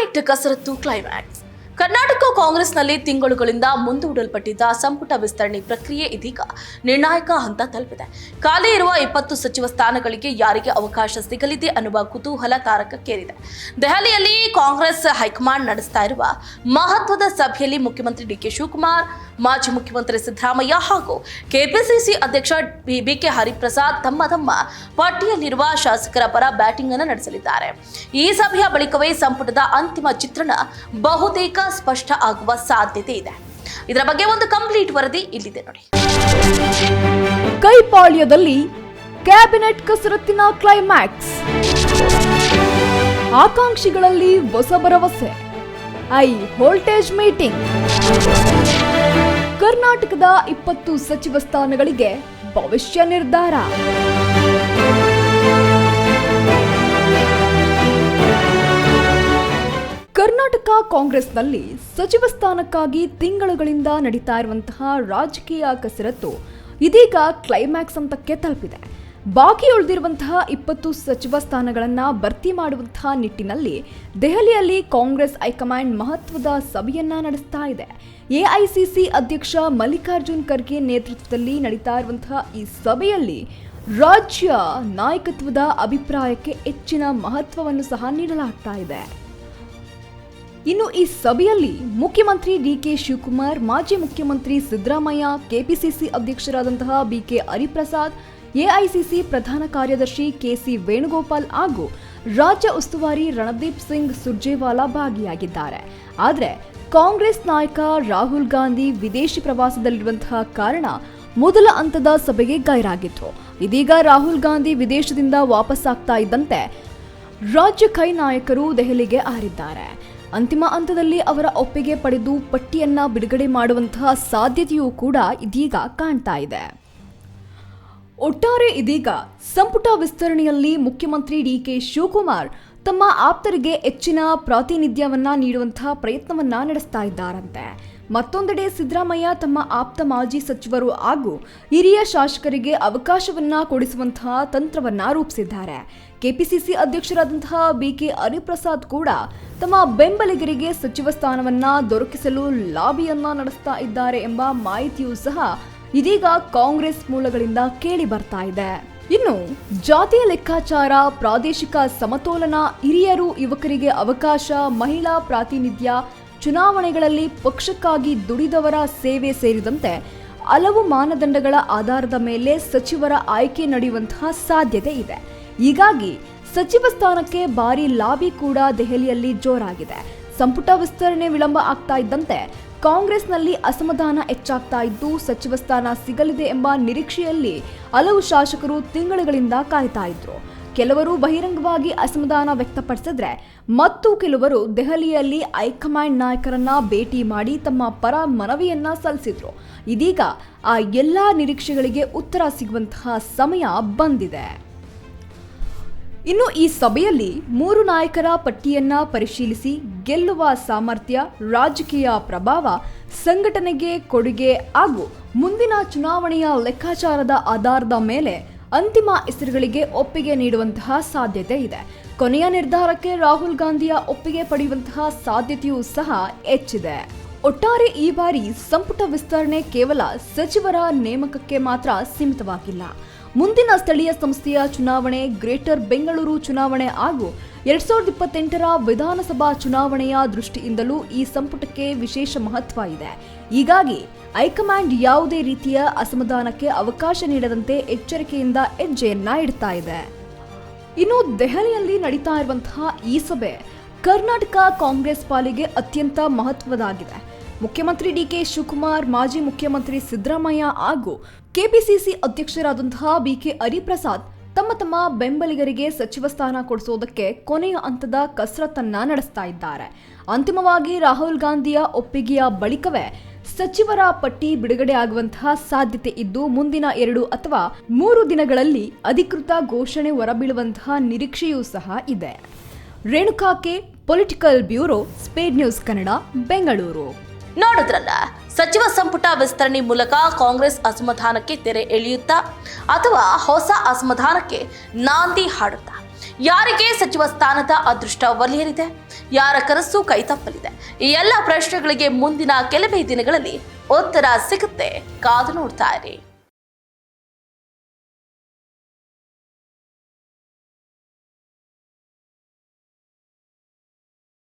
Cabinet ಕಸರತ್ತು climax. Karnataka ಕಾಂಗ್ರೆಸ್ನಲ್ಲಿ ತಿಂಗಳುಗಳಿಂದ ಮುಂದೂಡಲ್ಪಟ್ಟಿದ್ದ ಸಂಪುಟ ವಿಸ್ತರಣೆ ಪ್ರಕ್ರಿಯೆ ಇದೀಗ ನಿರ್ಣಾಯಕ ಹಂತ ತಲುಪಿದೆ. ಖಾಲಿ ಇರುವ 20 ಸಚಿವ ಸ್ಥಾನಗಳಿಗೆ ಯಾರಿಗೆ ಅವಕಾಶ ಸಿಗಲಿದೆ ಅನ್ನುವ ಕುತೂಹಲ ತಾರಕಕ್ಕೇರಿದೆ. ದೆಹಲಿಯಲ್ಲಿ ಕಾಂಗ್ರೆಸ್ ಹೈಕಮಾಂಡ್ ನಡೆಸ್ತಾ ಇರುವ ಮಹತ್ವದ ಸಭೆಯಲ್ಲಿ ಮುಖ್ಯಮಂತ್ರಿ ಡಿಕೆ ಶಿವಕುಮಾರ್, ಮಾಜಿ ಮುಖ್ಯಮಂತ್ರಿ ಸಿದ್ದರಾಮಯ್ಯ ಹಾಗೂ ಕೆಪಿಸಿಸಿ ಅಧ್ಯಕ್ಷ ಬಿಕೆ ಹರಿಪ್ರಸಾದ್ ತಮ್ಮ ಪಟ್ಟಿಯಲ್ಲಿರುವ ಶಾಸಕರ ಪರ ಬ್ಯಾಟಿಂಗ್ ಅನ್ನು ನಡೆಸಲಿದ್ದಾರೆ. ಈ ಸಭೆಯ ಬಳಿಕವೇ ಸಂಪುಟದ ಅಂತಿಮ ಚಿತ್ರಣ ಬಹುತೇಕ ಸ್ಪಷ್ಟ ಆಗುವ ಸಾಧ್ಯತೆ ಇದೆ. ಇದರ ಬಗ್ಗೆ ಒಂದು ಕಂಪ್ಲೀಟ್ ವರದಿ ಇಲ್ಲಿದೆ ನೋಡಿ. ಕೈಪಾಳ್ಯದಲ್ಲಿ ಕ್ಯಾಬಿನೆಟ್ ಕಸರತ್ತಿನ ಕ್ಲೈಮ್ಯಾಕ್ಸ್. ಆಕಾಂಕ್ಷಿಗಳಲ್ಲಿ ಹೊಸ ಭರವಸೆ. High voltage meeting. ಕರ್ನಾಟಕದ 20 ಸಚಿವ ಸ್ಥಾನಗಳಿಗೆ ಭವಿಷ್ಯ ನಿರ್ಧಾರ. ಕರ್ನಾಟಕ ಕಾಂಗ್ರೆಸ್ನಲ್ಲಿ ಸಚಿವ ಸ್ಥಾನಕ್ಕಾಗಿ ತಿಂಗಳುಗಳಿಂದ ನಡೀತಾ ಇರುವಂತಹ ರಾಜಕೀಯ ಕಸರತ್ತು ಇದೀಗ ಕ್ಲೈಮ್ಯಾಕ್ಸ್ ಹಂತಕ್ಕೆ ತಲುಪಿದೆ. ಬಾಕಿ ಉಳಿದಿರುವಂತಹ 20 ಸಚಿವ ಸ್ಥಾನಗಳನ್ನು ಭರ್ತಿ ಮಾಡುವಂತಹ ನಿಟ್ಟಿನಲ್ಲಿ ದೆಹಲಿಯಲ್ಲಿ ಕಾಂಗ್ರೆಸ್ ಹೈಕಮಾಂಡ್ ಮಹತ್ವದ ಸಭೆಯನ್ನ ನಡೆಸ್ತಾ ಇದೆ. ಎಐಸಿಸಿ ಅಧ್ಯಕ್ಷ ಮಲ್ಲಿಕಾರ್ಜುನ್ ಖರ್ಗೆ ನೇತೃತ್ವದಲ್ಲಿ ನಡೀತಾ ಇರುವಂತಹ ಈ ಸಭೆಯಲ್ಲಿ ರಾಜ್ಯ ನಾಯಕತ್ವದ ಅಭಿಪ್ರಾಯಕ್ಕೆ ಹೆಚ್ಚಿನ ಮಹತ್ವವನ್ನು ಸಹ ನೀಡಲಾಗ್ತಾ ಇದೆ. ಇನ್ನು ಈ ಸಭೆಯಲ್ಲಿ ಮುಖ್ಯಮಂತ್ರಿ ಡಿಕೆ ಶಿವಕುಮಾರ್, ಮಾಜಿ ಮುಖ್ಯಮಂತ್ರಿ ಸಿದ್ದರಾಮಯ್ಯ, ಕೆಪಿಸಿಸಿ ಅಧ್ಯಕ್ಷರಾದಂತಹ ಬಿಕೆ ಹರಿಪ್ರಸಾದ್, ಎಐಸಿಸಿ ಪ್ರಧಾನ ಕಾರ್ಯದರ್ಶಿ ಕೆಸಿ ವೇಣುಗೋಪಾಲ್ ಹಾಗೂ ರಾಜ್ಯ ಉಸ್ತುವಾರಿ ರಣದೀಪ್ ಸಿಂಗ್ ಸುರ್ಜೇವಾಲಾ ಭಾಗಿಯಾಗಿದ್ದಾರೆ. ಆದರೆ ಕಾಂಗ್ರೆಸ್ ನಾಯಕ ರಾಹುಲ್ ಗಾಂಧಿ ವಿದೇಶಿ ಪ್ರವಾಸದಲ್ಲಿರುವಂತಹ ಕಾರಣ ಮೊದಲ ಹಂತದ ಸಭೆಗೆ ಗೈರಾಗಿದ್ರು. ಇದೀಗ ರಾಹುಲ್ ಗಾಂಧಿ ವಿದೇಶದಿಂದ ವಾಪಸ್ಸಾಗ್ತಾ ಇದ್ದಂತೆ ರಾಜ್ಯ ಕೈ ನಾಯಕರು ದೆಹಲಿಗೆ ಹಾರಿದ್ದಾರೆ. ಅಂತಿಮ ಹಂತದಲ್ಲಿ ಅವರ ಒಪ್ಪಿಗೆ ಪಡೆದು ಪಟ್ಟಿಯನ್ನ ಬಿಡುಗಡೆ ಮಾಡುವಂತಹ ಸಾಧ್ಯತೆಯೂ ಕೂಡ ಇದೀಗ ಕಾಣ್ತಾ ಇದೆ. ಒಟ್ಟಾರೆ ಇದೀಗ ಸಂಪುಟ ವಿಸ್ತರಣೆಯಲ್ಲಿ ಮುಖ್ಯಮಂತ್ರಿ ಡಿಕೆ ಶಿವಕುಮಾರ್ ತಮ್ಮ ಆಪ್ತರಿಗೆ ಹೆಚ್ಚಿನ ಪ್ರಾತಿನಿಧ್ಯವನ್ನ ನೀಡುವಂತಹ ಪ್ರಯತ್ನವನ್ನ ನಡೆಸ್ತಾ ಇದ್ದಾರಂತೆ. ಮತ್ತೊಂದೆಡೆ ಸಿದ್ದರಾಮಯ್ಯ ತಮ್ಮ ಆಪ್ತ ಮಾಜಿ ಸಚಿವರು ಹಾಗೂ ಹಿರಿಯ ಶಾಸಕರಿಗೆ ಅವಕಾಶವನ್ನ ಕೊಡಿಸುವಂತಹ ತಂತ್ರವನ್ನ ರೂಪಿಸಿದ್ದಾರೆ. ಕೆಪಿಸಿಸಿ ಅಧ್ಯಕ್ಷರಾದಂತಹ ಬಿಕೆ ಹರಿಪ್ರಸಾದ್ ಕೂಡ ತಮ್ಮ ಬೆಂಬಲಿಗರಿಗೆ ಸಚಿವ ಸ್ಥಾನವನ್ನ ದೊರಕಿಸಲು ಲಾಬಿಯನ್ನ ನಡೆಸ್ತಾ ಇದ್ದಾರೆ ಎಂಬ ಮಾಹಿತಿಯೂ ಸಹ ಇದೀಗ ಕಾಂಗ್ರೆಸ್ ಮೂಲಗಳಿಂದ ಕೇಳಿ ಬರ್ತಾ ಇದೆ. ಇನ್ನು ಜಾತಿಯ ಲೆಕ್ಕಾಚಾರ, ಪ್ರಾದೇಶಿಕ ಸಮತೋಲನ, ಹಿರಿಯರು ಯುವಕರಿಗೆ ಅವಕಾಶ, ಮಹಿಳಾ ಪ್ರಾತಿನಿಧ್ಯ, ಚುನಾವಣೆಗಳಲ್ಲಿ ಪಕ್ಷಕ್ಕಾಗಿ ದುಡಿದವರ ಸೇವೆ ಸೇರಿದಂತೆ ಹಲವು ಮಾನದಂಡಗಳ ಆಧಾರದ ಮೇಲೆ ಸಚಿವರ ಆಯ್ಕೆ ನಡೆಯುವಂತಹ ಸಾಧ್ಯತೆ ಇದೆ. ಹೀಗಾಗಿ ಸಚಿವ ಸ್ಥಾನಕ್ಕೆ ಭಾರಿ ಲಾಬಿ ಕೂಡ ದೆಹಲಿಯಲ್ಲಿ ಜೋರಾಗಿದೆ. ಸಂಪುಟ ವಿಸ್ತರಣೆ ವಿಳಂಬ ಆಗ್ತಾ ಇದ್ದಂತೆ ಕಾಂಗ್ರೆಸ್ನಲ್ಲಿ ಅಸಮಾಧಾನ ಹೆಚ್ಚಾಗ್ತಾ ಇದ್ದು ಸಚಿವ ಸ್ಥಾನ ಸಿಗಲಿದೆ ಎಂಬ ನಿರೀಕ್ಷೆಯಲ್ಲಿ ಹಲವು ಶಾಸಕರು ತಿಂಗಳುಗಳಿಂದ ಕಾಯ್ತಾ ಇದ್ರು. ಕೆಲವರು ಬಹಿರಂಗವಾಗಿ ಅಸಮಾಧಾನ ವ್ಯಕ್ತಪಡಿಸಿದ್ರೆ ಮತ್ತು ಕೆಲವರು ದೆಹಲಿಯಲ್ಲಿ ಹೈಕಮಾಂಡ್ ನಾಯಕರನ್ನ ಭೇಟಿ ಮಾಡಿ ತಮ್ಮ ಪರ ಮನವಿಯನ್ನ ಸಲ್ಲಿಸಿದ್ರು. ಇದೀಗ ಆ ಎಲ್ಲಾ ನಿರೀಕ್ಷೆಗಳಿಗೆ ಉತ್ತರ ಸಿಗುವಂತಹ ಸಮಯ ಬಂದಿದೆ. ಇನ್ನು ಈ ಸಭೆಯಲ್ಲಿ 3 ನಾಯಕರ ಪಟ್ಟಿಯನ್ನ ಪರಿಶೀಲಿಸಿ ಗೆಲ್ಲುವ ಸಾಮರ್ಥ್ಯ, ರಾಜಕೀಯ ಪ್ರಭಾವ, ಸಂಘಟನೆಗೆ ಕೊಡುಗೆ ಹಾಗೂ ಮುಂದಿನ ಚುನಾವಣೆಯ ಲೆಕ್ಕಾಚಾರದ ಆಧಾರದ ಮೇಲೆ ಅಂತಿಮ ಹೆಸರುಗಳಿಗೆ ಒಪ್ಪಿಗೆ ನೀಡುವಂತಹ ಸಾಧ್ಯತೆ ಇದೆ. ಕೊನೆಯ ನಿರ್ಧಾರಕ್ಕೆ ರಾಹುಲ್ ಗಾಂಧಿಯ ಒಪ್ಪಿಗೆ ಪಡೆಯುವಂತಹ ಸಾಧ್ಯತೆಯೂ ಸಹ ಹೆಚ್ಚಿದೆ. ಒಟ್ಟಾರೆ ಈ ಬಾರಿ ಸಂಪುಟ ವಿಸ್ತರಣೆ ಕೇವಲ ಸಚಿವರ ನೇಮಕಕ್ಕೆ ಮಾತ್ರ ಸೀಮಿತವಾಗಿಲ್ಲ. ಮುಂದಿನ ಸ್ಥಳೀಯ ಸಂಸ್ಥೆಯ ಚುನಾವಣೆ, ಗ್ರೇಟರ್ ಬೆಂಗಳೂರು ಚುನಾವಣೆ ಹಾಗೂ 2028ರ ವಿಧಾನಸಭಾ ಚುನಾವಣೆಯ ದೃಷ್ಟಿಯಿಂದಲೂ ಈ ಸಂಪುಟಕ್ಕೆ ವಿಶೇಷ ಮಹತ್ವ ಇದೆ. ಹೀಗಾಗಿ ಹೈಕಮಾಂಡ್ ಯಾವುದೇ ರೀತಿಯ ಅಸಮಾಧಾನಕ್ಕೆ ಅವಕಾಶ ನೀಡದಂತೆ ಎಚ್ಚರಿಕೆಯಿಂದ ಹೆಜ್ಜೆಯನ್ನ ಇಡ್ತಾ ಇದೆ. ಇನ್ನು ದೆಹಲಿಯಲ್ಲಿ ನಡೀತಾ ಇರುವಂತಹ ಈ ಸಭೆ ಕರ್ನಾಟಕ ಕಾಂಗ್ರೆಸ್ ಪಾಲಿಗೆ ಅತ್ಯಂತ ಮಹತ್ವದಾಗಿದೆ. ಮುಖ್ಯಮಂತ್ರಿ ಡಿಕೆ ಶಿವಕುಮಾರ್, ಮಾಜಿ ಮುಖ್ಯಮಂತ್ರಿ ಸಿದ್ದರಾಮಯ್ಯ ಹಾಗೂ ಕೆಪಿಸಿಸಿ ಅಧ್ಯಕ್ಷರಾದಂತಹ ಬಿಕೆ ಹರಿಪ್ರಸಾದ್ ತಮ್ಮ ಬೆಂಬಲಿಗರಿಗೆ ಸಚಿವ ಸ್ಥಾನ ಕೊಡಿಸೋದಕ್ಕೆ ಕೊನೆಯ ಹಂತದ ಕಸರತ್ತನ್ನ ನಡೆಸ್ತಾ ಇದ್ದಾರೆ. ಅಂತಿಮವಾಗಿ ರಾಹುಲ್ ಗಾಂಧಿಯ ಒಪ್ಪಿಗೆಯ ಬಳಿಕವೇ ಸಚಿವರ ಪಟ್ಟಿ ಬಿಡುಗಡೆ ಆಗುವಂತಹ ಸಾಧ್ಯತೆ ಇದ್ದು ಮುಂದಿನ 2 ಅಥವಾ 3 ದಿನಗಳಲ್ಲಿ ಅಧಿಕೃತ ಘೋಷಣೆ ಹೊರಬೀಳುವಂತಹ ನಿರೀಕ್ಷೆಯೂ ಸಹ ಇದೆ. Renuka K, political bureau, speed news Kannada, Bengaluru. ನೋಡಿದ್ರಲ್ಲ, ಸಚಿವ ಸಂಪುಟ ವಿಸ್ತರಣೆ ಮೂಲಕ ಕಾಂಗ್ರೆಸ್ ಅಸಮಾಧಾನಕ್ಕೆ ತೆರೆ ಎಳೆಯುತ್ತಾ ಅಥವಾ ಹೊಸ ಅಸಮಾಧಾನಕ್ಕೆ ನಾಂದಿ ಹಾಡುತ್ತಾ ಯಾರಿಗೆ ಸಚಿವ ಸ್ಥಾನದ ಅದೃಷ್ಟ ಒಲಿಯಲಿದೆ, ಯಾರ ಕನಸು ಕೈತಪ್ಪಲಿದೆ? ಈ ಎಲ್ಲ ಪ್ರಶ್ನೆಗಳಿಗೆ ಮುಂದಿನ ಕೆಲವೇ ದಿನಗಳಲ್ಲಿ ಉತ್ತರ ಸಿಗುತ್ತೆ. ಕಾದು ನೋಡ್ತಾ ಇರಿ.